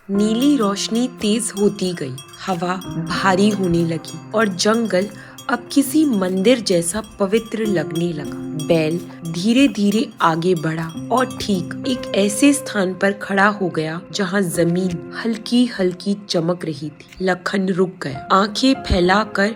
नीली रोशनी तेज होती गई, हवा भारी होने लगी और जंगल अब किसी मंदिर जैसा पवित्र लगने लगा। बैल धीरे धीरे आगे बढ़ा और ठीक एक ऐसे स्थान पर खड़ा हो गया जहां जमीन हल्की हल्की चमक रही थी। लखन रुक गया, आंखें फैलाकर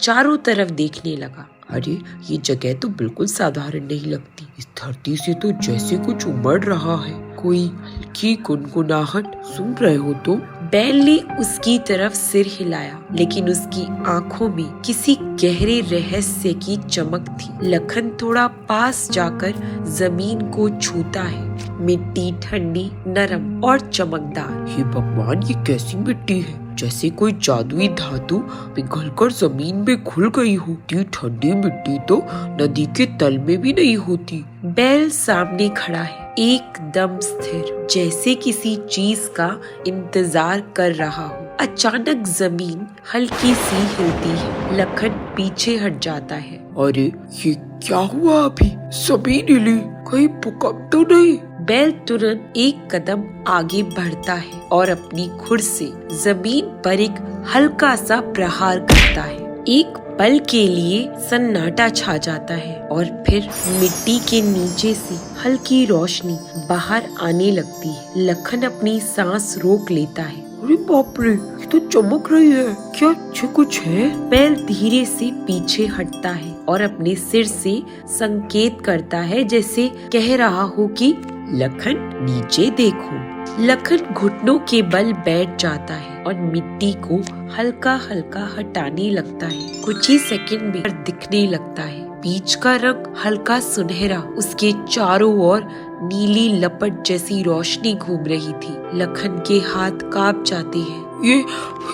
चारों तरफ देखने लगा। अरे ये जगह तो बिल्कुल साधारण नहीं लगती। इस धरती से तो जैसे कुछ उमड़ रहा है। कोई हल्की गुनगुनाहट सुन रहे हो तुम? बैल ने उसकी तरफ सिर हिलाया, लेकिन उसकी आंखों में किसी गहरे रहस्य की चमक थी। लखन थोड़ा पास जाकर जमीन को छूता है। मिट्टी ठंडी, नरम और चमकदार। हे भगवान, ये कैसी मिट्टी है? जैसे कोई जादुई धातु पिघलकर जमीन में घुल गई हो। ठंडी मिट्टी तो नदी के तल में भी नहीं होती। बैल सामने खड़ा है, एकदम स्थिर, जैसे किसी चीज का इंतजार कर रहा हो। अचानक जमीन हल्की सी हिलती है। लखन पीछे हट जाता है। अरे ये क्या हुआ? अभी जमीन हिली, कहीं भूकंप तो नहीं? बैल तुरंत एक कदम आगे बढ़ता है और अपनी खुर से जमीन पर एक हल्का सा प्रहार करता है। एक पल के लिए सन्नाटा छा जाता है और फिर मिट्टी के नीचे से हल्की रोशनी बाहर आने लगती है। लखन अपनी सांस रोक लेता है। अरे बाप रे, ये तो चमक रही है। क्या अच्छे कुछ है? बैल धीरे से पीछे हटता है और अपने सिर से संकेत करता है, जैसे कह रहा हो कि लखन नीचे देखो। लखन घुटनों के बल बैठ जाता है और मिट्टी को हल्का हल्का हटाने लगता है। कुछ ही सेकंड में दिखने लगता है। बीच का रंग हल्का सुनहरा, उसके चारों ओर नीली लपट जैसी रोशनी घूम रही थी। लखन के हाथ कांप जाते हैं। ये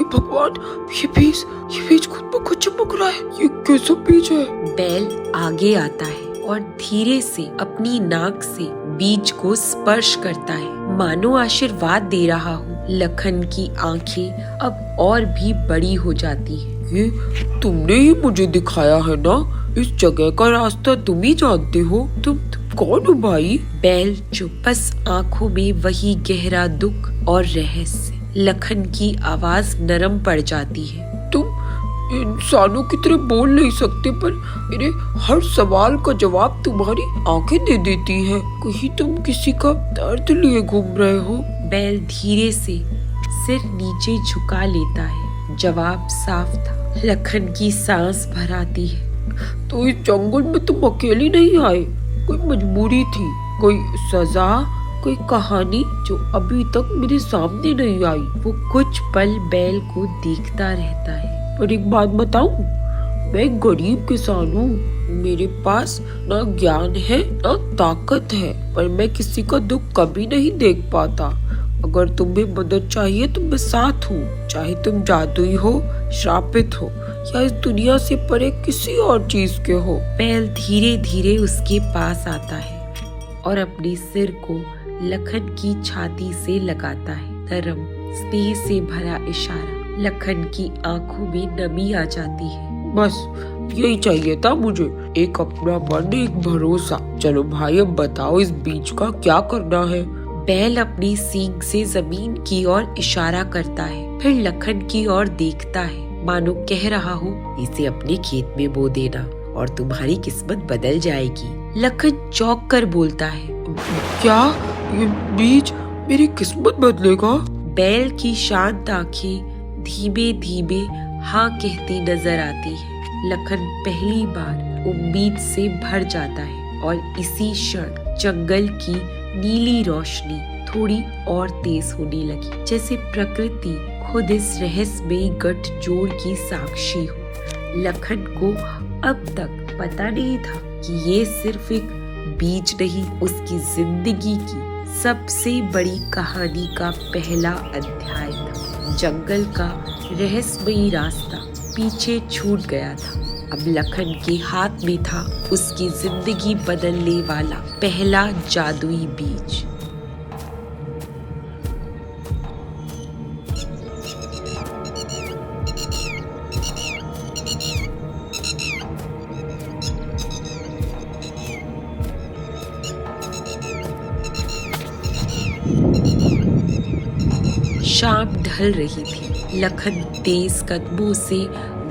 भगवान, ये बीज खुद ब खुद चमक रहा है। ये कैसा बीज है? बैल आगे आता है और धीरे से अपनी नाक से बीज को स्पर्श करता है, मानो आशीर्वाद दे रहा हो। लखन की आंखें अब और भी बड़ी हो जाती है। ये तुमने ही मुझे दिखाया है ना? इस जगह का रास्ता तुम ही जानते हो। तुम कौन हो भाई? बैल चुप, बस आंखों में वही गहरा दुख और रहस्य। लखन की आवाज नरम पड़ जाती है। तुम इंसानों की तरह बोल नहीं सकते, पर मेरे हर सवाल का जवाब तुम्हारी आंखें दे देती है। कहीं तुम किसी का दर्द लिए घूम रहे हो? बैल धीरे से सिर नीचे झुका लेता है। जवाब साफ था। लखन की सांस भर आती है। तो इस जंगल में तुम अकेली नहीं आए? कोई मजबूरी थी, कोई सजा, कोई कहानी जो अभी तक मेरे सामने नहीं आई? वो कुछ पल बैल को देखता रहता है। पर एक बात बताऊं, मैं एक गरीब किसान हूँ। मेरे पास ना ज्ञान है ना ताकत है, पर मैं किसी का दुख कभी नहीं देख पाता। अगर तुम्हें मदद चाहिए तो मैं साथ हूँ, चाहे तुम जादुई हो, श्रापित हो या इस दुनिया से परे किसी और चीज के हो। बैल धीरे धीरे उसके पास आता है और अपने सिर को लखन की छाती से लगाता है। नरम, स्नेह से भरा इशारा। लखन की आंखों में नमी आ जाती है। बस यही चाहिए था मुझे, एक अपना मन, एक भरोसा। चलो भाई, अब बताओ इस बीज का क्या करना है? बैल अपनी सींग से जमीन की ओर इशारा करता है, फिर लखन की ओर देखता है, मानो कह रहा हो, इसे अपने खेत में बो देना और तुम्हारी किस्मत बदल जाएगी। लखन चौंक कर बोलता है, क्या ये बीज मेरी किस्मत बदलेगा? बैल की शांत आंखें धीमे धीमे हाँ कहती नजर आती है। लखन पहली बार उम्मीद से भर जाता है और इसी क्षण जंगल की नीली रोशनी थोड़ी और तेज होने लगी, जैसे प्रकृति खुद इस रहस्यमयी गठजोड़ की साक्षी हो। लखन को अब तक पता नहीं था कि ये सिर्फ एक बीज नहीं, उसकी जिंदगी की सबसे बड़ी कहानी का पहला अध्याय था। जंगल का रहस्यमयी रास्ता पीछे छूट गया था। अब लखन के हाथ में था उसकी जिंदगी बदलने वाला पहला जादुई बीज। शाम ढल रही थी। लखन तेज कदमों से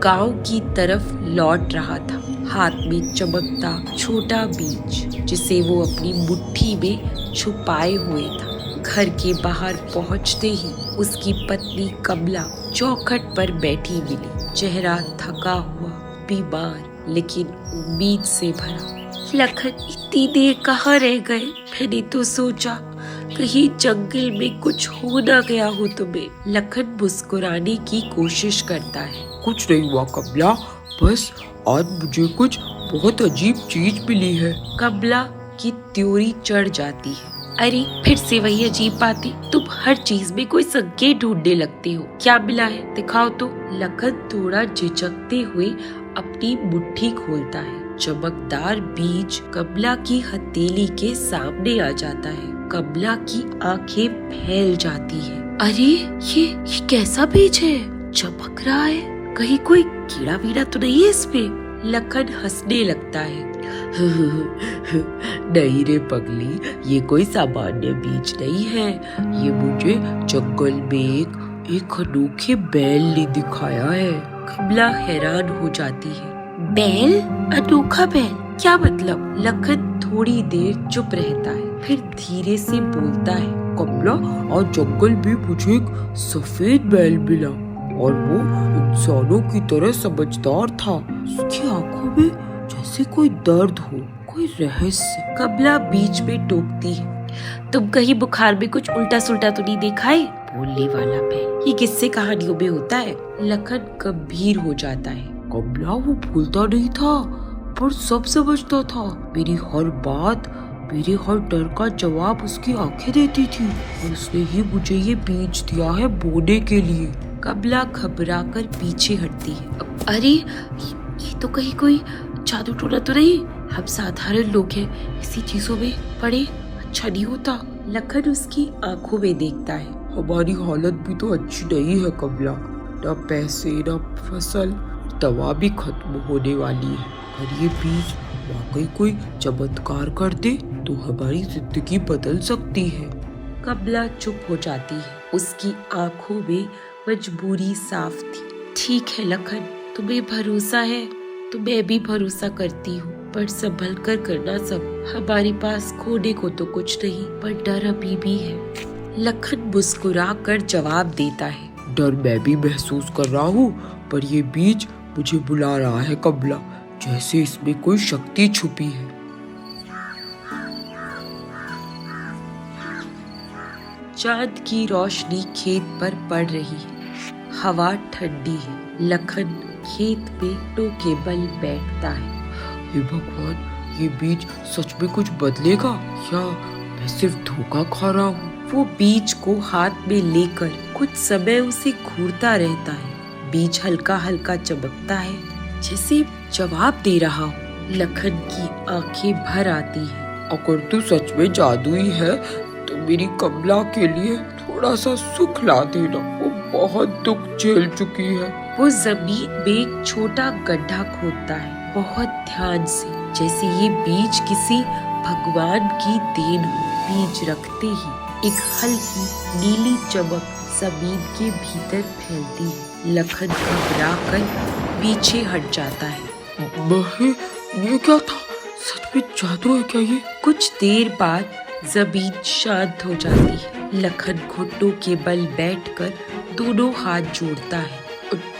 गांव की तरफ लौट रहा था, हाथ में चमकता छोटा बीज जिसे वो अपनी मुट्ठी में छुपाए हुए था। घर के बाहर पहुंचते ही उसकी पत्नी कमला चौखट पर बैठी मिली, चेहरा थका हुआ, बीमार लेकिन उम्मीद से भरा। लखन, इतनी देर कहाँ रह गए? मैंने तो सोचा कहीं जंगल में कुछ हो ना गया हो तुम्हें। लखन मुस्कुराने की कोशिश करता है। कुछ नहीं हुआ कमला, बस आज मुझे कुछ बहुत अजीब चीज मिली है। कमला की त्योरी चढ़ जाती है। अरे फिर से वही अजीब बातें, तुम हर चीज में कोई संकेत ढूंढने लगते हो। क्या मिला है, दिखाओ तो। लखन थोड़ा झिझकते हुए अपनी मुट्ठी खोलता है। चमकदार बीज कमला की हथेली के सामने आ जाता है। कमला की आंखें फैल जाती है। अरे ये कैसा बीज है? चमक रहा है, कहीं कोई कीड़ा वीड़ा तो नहीं है इसमें? लखन हंसने लगता है। नहीं रे पगली, ये कोई सामान्य बीज नहीं है। ये मुझे जंगल में एक अनोखे बैल ने दिखाया है। कमला हैरान हो जाती है। बैल? अनोखा बैल? क्या मतलब? लखन थोड़ी देर चुप रहता है, फिर धीरे से बोलता है। कमला, आज जंगल में मुझे एक सफेद बैल मिला और वो इंसानों की तरह समझदार था। उसकी आंखों में जैसे कोई दर्द हो, कोई रहस्य। कमला बीच में टोकती है। तुम कहीं बुखार में कुछ उल्टा सुल्टा तो नहीं देखा है? बोलने वाला बैल, ये किस्से कहानियों में होता है। लखन गंभीर हो जाता है। कमला, वो भूलता नहीं था पर सब समझता था। मेरी हर बात, मेरे हर डर का जवाब उसकी आंखें देती थी और उसने ही मुझे ये बीज दिया है बोने के लिए। कमला घबरा कर पीछे हटती है। अरे ये तो कहीं कोई जादू टोना तो नहीं? हम साधारण लोग हैं, ऐसी चीजों में पड़े अच्छा नहीं होता। लखन उसकी आंखों में देखता है। हमारी हालत भी तो अच्छी नहीं है कमला, न पैसे न फसल, दवा भी खत्म होने वाली है। अगर ये बीज वाकई कोई चमत्कार कर दे तो हमारी जिंदगी बदल सकती है। कमला चुप हो जाती है। उसकी आंखों में मजबूरी साफ थी। ठीक है लखन, तुम्हें भरोसा है तो मैं भी भरोसा करती हूँ, पर संभल कर करना सब। हमारे पास खोने को तो कुछ नहीं, पर डर अभी भी है। लखन मुस्कुरा कर जवाब देता है। डर मैं भी महसूस कर रहा हूँ, पर ये बीज मुझे बुला रहा है कमला, जैसे इसमें कोई शक्ति छुपी है। चांद की रोशनी खेत पर पड़ रही है, हवा ठंडी है। लखन खेत पे टोके बल बैठता है। हे भगवान, ये बीज सच में कुछ बदलेगा या मैं सिर्फ धोखा खा रहा हूँ? वो बीज को हाथ में लेकर कुछ समय उसे घूरता रहता है। बीज हल्का हल्का चमकता है, जैसे जवाब दे रहा हो। लखन की आंखें भर आती हैं। अगर तू सच में जादुई है तो मेरी कमला के लिए थोड़ा सा सुख ला देना। वो बहुत दुख झेल चुकी है। वो जमीन में एक छोटा गड्ढा खोदता है, बहुत ध्यान से, जैसे ये बीज किसी भगवान की देन हो। बीज रखते ही एक हल्की नीली चमक जमीन के भीतर फैलती है। लखन घबरा कर पीछे हट जाता है। ये क्या था? सच में जादू है क्या ये? कुछ देर बाद जमीन शांत हो जाती है। लखन घुटनों के बल बैठकर दोनों हाथ जोड़ता है।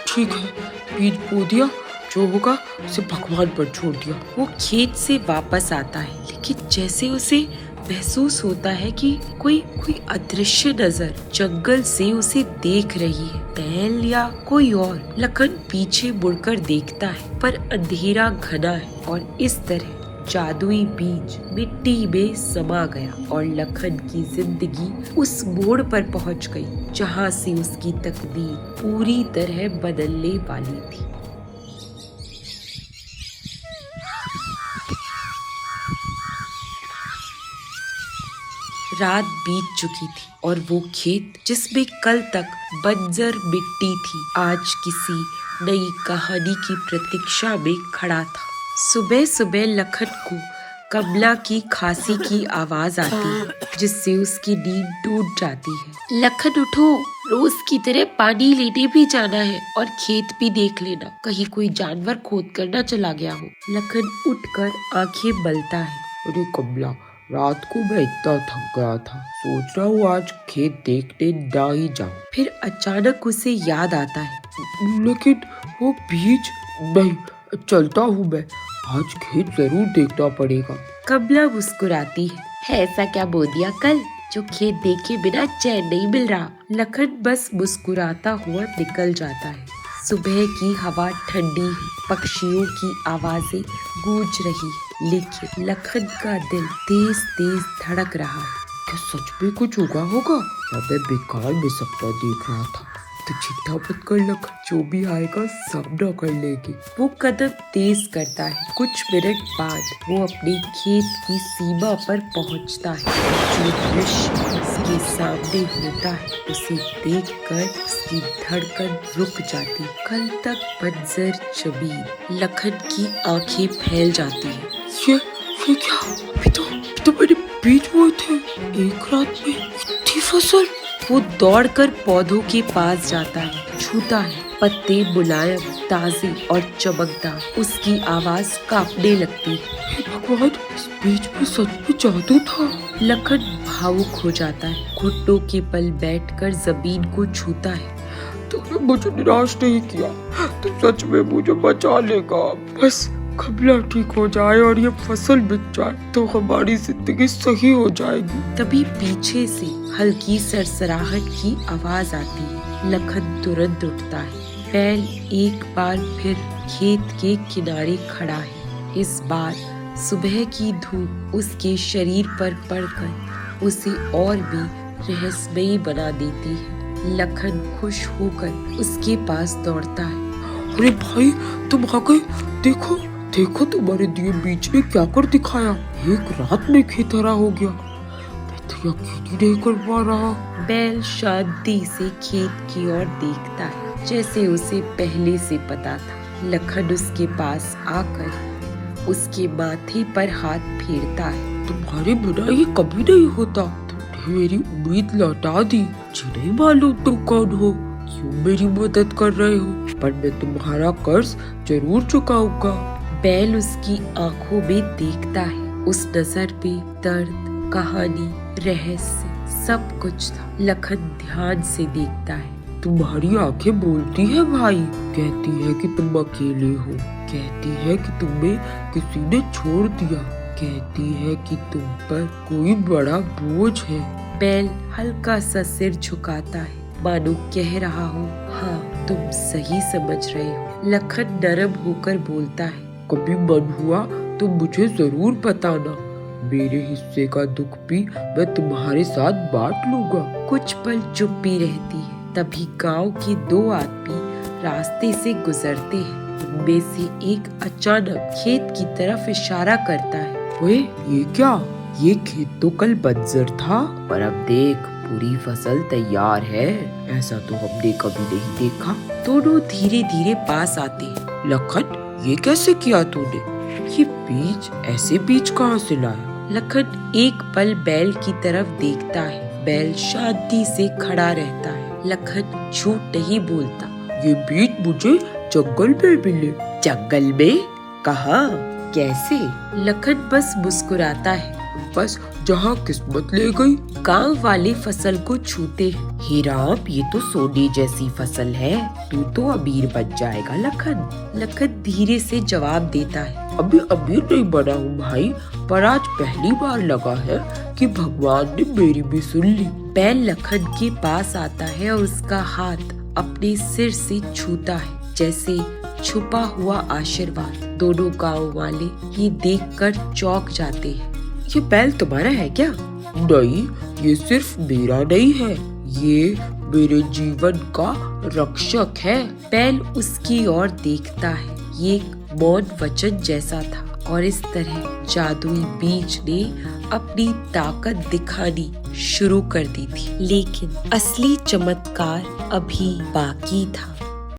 ठीक है, बीज बो दिया, जो होगा उसे भगवान पर छोड़ दिया। वो खेत से वापस आता है, लेकिन जैसे उसे महसूस होता है कि कोई अदृश्य नजर जंगल से उसे देख रही है, बैल या कोई और। लखन पीछे मुड़कर देखता है, पर अंधेरा घना है और इस तरह जादुई बीज मिट्टी में समा गया और लखन की जिंदगी उस मोड़ पर पहुंच गई जहां से उसकी तकदीर पूरी तरह बदलने वाली थी। रात बीत चुकी थी और वो खेत जिसमें कल तक बंजर मिट्टी थी, आज किसी नई कहानी की प्रतीक्षा में खड़ा था। सुबह सुबह लखन को कमला की खांसी की आवाज आती है जिससे उसकी नींद टूट जाती है। लखन उठो, रोज की तरह पानी लेने भी जाना है और खेत भी देख लेना, कहीं कोई जानवर खोद कर न चला गया हो। लखन उठकर आंखें मलता है। अरे कमला, रात को मैं इतना थक गया था, सोच रहा हूँ आज खेत देखने ना ही जाऊँ। फिर अचानक उसे याद आता है, लेकिन वो बीज नहीं, चलता हूँ मैं, आज खेत जरूर देखना पड़ेगा। कमला मुस्कुराती है। ऐसा क्या बोल दिया कल, जो खेत देखे बिना चैन नहीं मिल रहा। लखन बस मुस्कुराता हुआ निकल जाता है। सुबह की हवा ठंडी है, पक्षियों की आवाजें गूंज रही है, लेकिन लखन का दिल तेज तेज धड़क रहा है। क्या सच में कुछ होगा या मैं बेकार में सपना देख रहा था? तो चिंता मत कर लखन, जो भी आएगा सामना कर लेंगे। वो कदम तेज करता है। कुछ मिनट बाद वो अपने खेत की सीमा पर पहुंचता है। जो दृश्य उसके सामने होता है उसे देखकर उसकी धड़कन रुक जाती है। कल तक मंजर जमीन, लखन की आंखें फैल जाती है। ये क्या? अभी तो मैंने बीज बोए थे, एक रात में इतनी फसल। वो दौड़कर पौधों के पास जाता है, छूता है। पत्ते मुलायम, ताजे और चमकदार। उसकी आवाज कांपने लगती है। हे भगवान, इस बीज में सच में जादू था। लखन भावुक हो जाता है। घुटनों के बल बैठकर जमीन को छूता है। तूने मुझे निराश नहीं किया, तू सच में मुझे बचा लेगा। बस कमला ठीक हो जाए और ये फसल बिक जाए तो हमारी जिंदगी सही हो जाएगी। तभी पीछे से हल्की सरसराहट की आवाज आती है। लखन तुरंत उठता है। बैल एक बार फिर खेत के किनारे खड़ा है। इस बार सुबह की धूप उसके शरीर पर पड़कर उसे और भी रहस्यमयी बना देती है। लखन खुश होकर उसके पास दौड़ता है। अरे भाई, तुम आ गए। देखो देखो, तुम्हारे दिए बीज ने क्या कर दिखाया। एक रात में खेत हरा हो गया। मैं तो यकीन ही नहीं कर पा रहा। बैल शांति से खेत की ओर देखता है, जैसे उसे पहले से पता था। लखन उसके पास आकर उसके माथे पर हाथ फेरता है। तुम्हारे बिना ये कभी नहीं होता। तुमने मेरी उम्मीद लौटा दी। मुझे नहीं मालूम तुम कौन हो, क्यों मेरी मदद कर रहे हो, पर मैं तुम्हारा कर्ज जरूर चुकाऊंगा। बैल उसकी आंखों में देखता है। उस नजर में दर्द, कहानी, रहस्य सब कुछ था। लखन ध्यान से देखता है। तुम्हारी आंखें बोलती है भाई, कहती है कि तुम अकेले हो, कहती है कि तुम्हें किसी ने छोड़ दिया, कहती है कि तुम पर कोई बड़ा बोझ है। बैल हल्का सा सिर झुकाता है, मानो कह रहा हो, हाँ तुम सही समझ रहे हो। लखन नरम होकर बोलता है, कभी मन हुआ तो मुझे जरूर बताना, मेरे हिस्से का दुख भी मैं तुम्हारे साथ बांट लूंगा। कुछ पल चुप्पी रहती है। तभी गांव के दो आदमी रास्ते से गुजरते हैं। उनमें से एक अचानक खेत की तरफ इशारा करता है। ओए, ये क्या? ये खेत तो कल बंजर था, पर अब देख पूरी फसल तैयार है। ऐसा तो हमने कभी नहीं देखा। दोनों धीरे धीरे पास आते हैं। लखन, ये कैसे किया तूने? ये बीज, ऐसे बीज कहाँ से लाया? लखन एक पल बैल की तरफ देखता है। बैल शांति से खड़ा रहता है। लखन झूठ नहीं बोलता। ये बीज मुझे जंगल में मिले। जंगल में? कहाँ? कैसे? लखन बस मुस्कुराता है। बस जहाँ किस्मत ले गई। गांव वाले फसल को छूते हैं। हे राम, ये तो सोने जैसी फसल है, तू तो अमीर बन जाएगा लखन। लखन धीरे से जवाब देता है। अभी अमीर नहीं बना हूँ भाई, पर आज पहली बार लगा है कि भगवान ने मेरी भी सुन ली। बैल लखन के पास आता है और उसका हाथ अपने सिर से छूता है, जैसे छुपा हुआ आशीर्वाद। दोनों गांव वाले ये देखकर चौंक जाते हैं। ये बैल तुम्हारा है क्या? नहीं, ये सिर्फ मेरा नहीं है, ये मेरे जीवन का रक्षक है। बैल उसकी ओर देखता है। ये एक मौन वचन जैसा था और इस तरह जादुई बीज ने अपनी ताकत दिखानी शुरू कर दी थी। लेकिन असली चमत्कार अभी बाकी था।